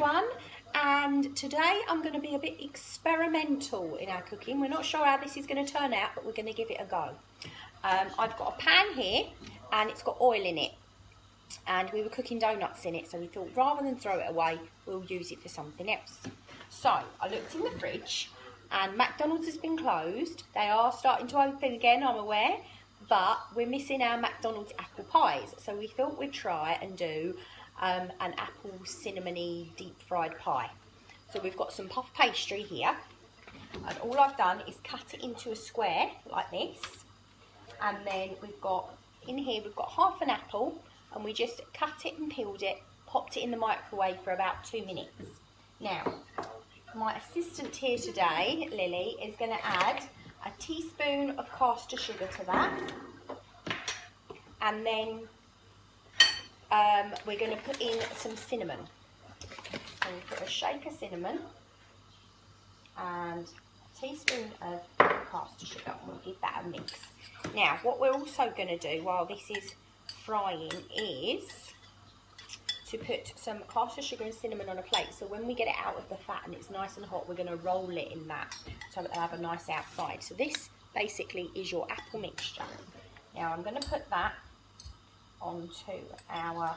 everyone, and today I'm going to be a bit experimental in our cooking. We're not sure how this is going to turn out, but we're going to give it a go. I've got a pan here and it's got oil in it, and we were cooking donuts in it, so we thought rather than throw it away, we'll use it for something else. So I looked in the fridge and McDonald's has been closed. They are starting to open again, I'm aware, but we're missing our McDonald's apple pies, so we thought we'd try and do an apple cinnamony deep fried pie. So we've got some puff pastry here, and all I've done is cut it into a square like this, and then we've got in here we've got half an apple, and we just cut it and peeled it, popped it in the microwave for about 2 minutes. Now my assistant here today, Lily, is going to add a teaspoon of caster sugar to that, and then we're going to put in some cinnamon. So we'll put a shake of cinnamon and a teaspoon of caster sugar, and we'll give that a mix. Now what we're also going to do while this is frying is to put some caster sugar and cinnamon on a plate, so when we get it out of the fat and it's nice and hot, we're going to roll it in that so it'll have a nice outside. So this basically is your apple mixture. Now I'm going to put that onto our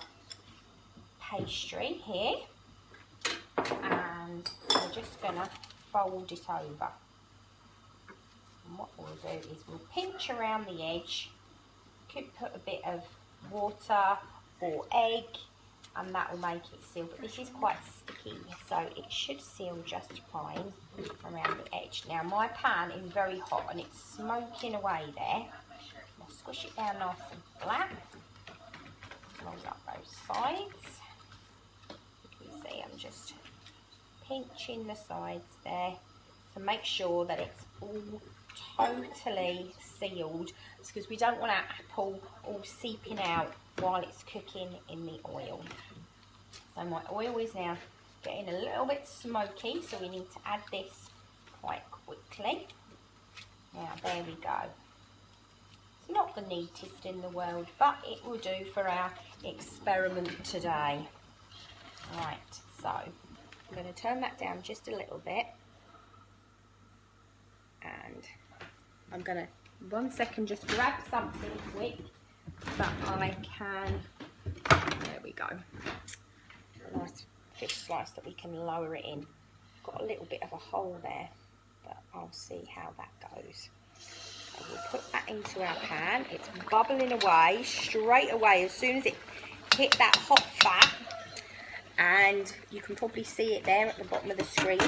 pastry here, and we're just going to fold it over. And what we'll do is we'll pinch around the edge, could put a bit of water or egg, and that will make it seal, but this is quite sticky, so it should seal just fine around the edge. Now my pan is very hot and it's smoking away there. I'll squish it down nice and flat. Roll up both sides. You can see I'm just pinching the sides there to make sure that it's all totally sealed. It's because we don't want our apple all seeping out while it's cooking in the oil. So my oil is now getting a little bit smoky, so we need to add this quite quickly. Now there we go. It's not the neatest in the world, but it will do for our experiment today. Right, so I'm going to turn that down just a little bit, and I'm going to, 1 second, just grab something quick that I can, there we go, a nice fish slice that we can lower it in. Got a little bit of a hole there, but I'll see how that goes. So we'll put that into our pan. It's bubbling away straight away as soon as it hit that hot fat, and you can probably see it there at the bottom of the screen.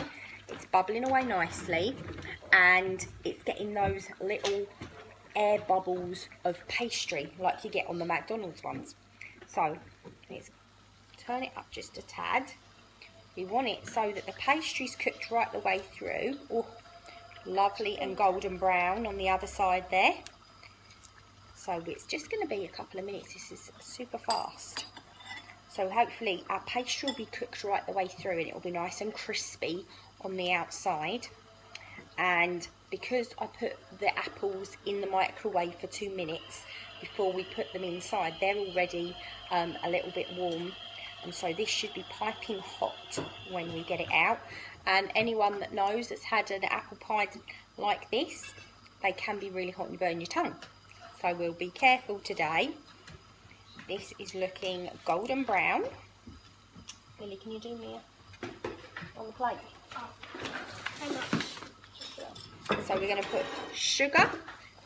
It's bubbling away nicely, and it's getting those little air bubbles of pastry like you get on the McDonald's ones. So let's turn it up just a tad. We want it so that the pastry's cooked right the way through. Oh, lovely and golden brown on the other side there. So it's just going to be a couple of minutes. This is super fast. So hopefully our pastry will be cooked right the way through, and it will be nice and crispy on the outside. And because I put the apples in the microwave for 2 minutes before we put them inside, they're already a little bit warm, and so this should be piping hot when we get it out. And anyone that knows that's had an apple pie like this, they can be really hot and burn your tongue, so we'll be careful today. This is looking golden brown. Lily, can you do me on the plate? How much? So we're going to put sugar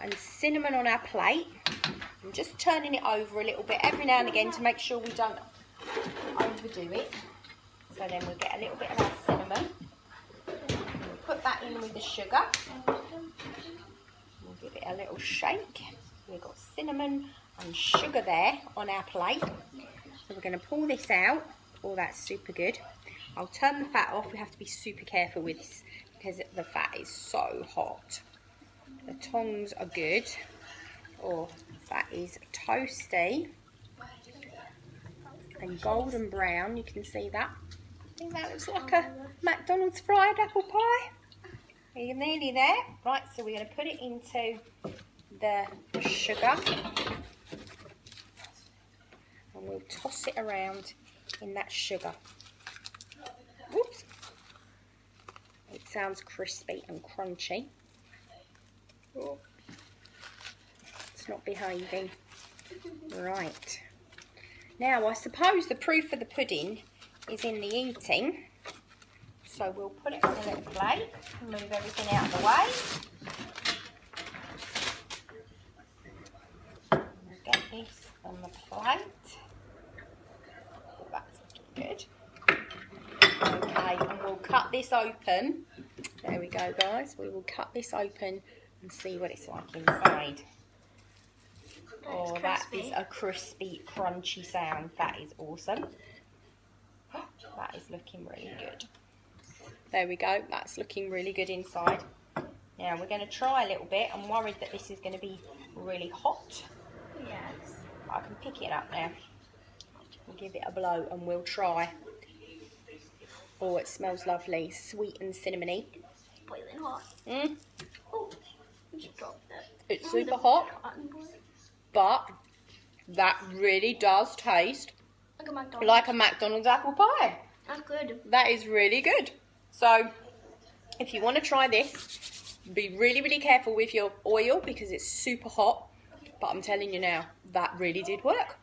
and cinnamon on our plate. I'm just turning it over a little bit every now and again to make sure we don't overdo it. So then we'll get a little bit of our cinnamon. We'll put that in with the sugar. We'll give it a little shake. We've got cinnamon and sugar there on our plate. So we're going to pull this out. Oh, that's super good. I'll turn the fat off. We have to be super careful with this because the fat is so hot. The tongs are good. Oh, that is toasty and golden brown. You can see that. I think that looks like a McDonald's fried apple pie. Are you nearly there? Right, so we're going to put it into the sugar, and we'll toss it around in that sugar. Whoops. It sounds crispy and crunchy. Oh. It's not behaving. Right. Now, I suppose the proof of the pudding is in the eating. So we'll put it on a little plate and move everything out of the way. We'll get this on the plate. Oh, that's looking good. Okay, and we'll cut this open. There we go, guys. We will cut this open and see what it's like inside. Oh, that is a crispy, crunchy sound. That is awesome. That is looking really good. There we go. That's looking really good inside. Now we're going to try a little bit. I'm worried that this is going to be really hot. Yes. I can pick it up now. We'll give it a blow and we'll try. Oh, it smells lovely. Sweet and cinnamony. It's boiling hot. Mm. Oh, you just dropped it. It's super hot. But that really does taste like a McDonald's apple pie. That's good. That is really good. So, if you want to try this, be really, really careful with your oil because it's super hot. But I'm telling you now, that really did work.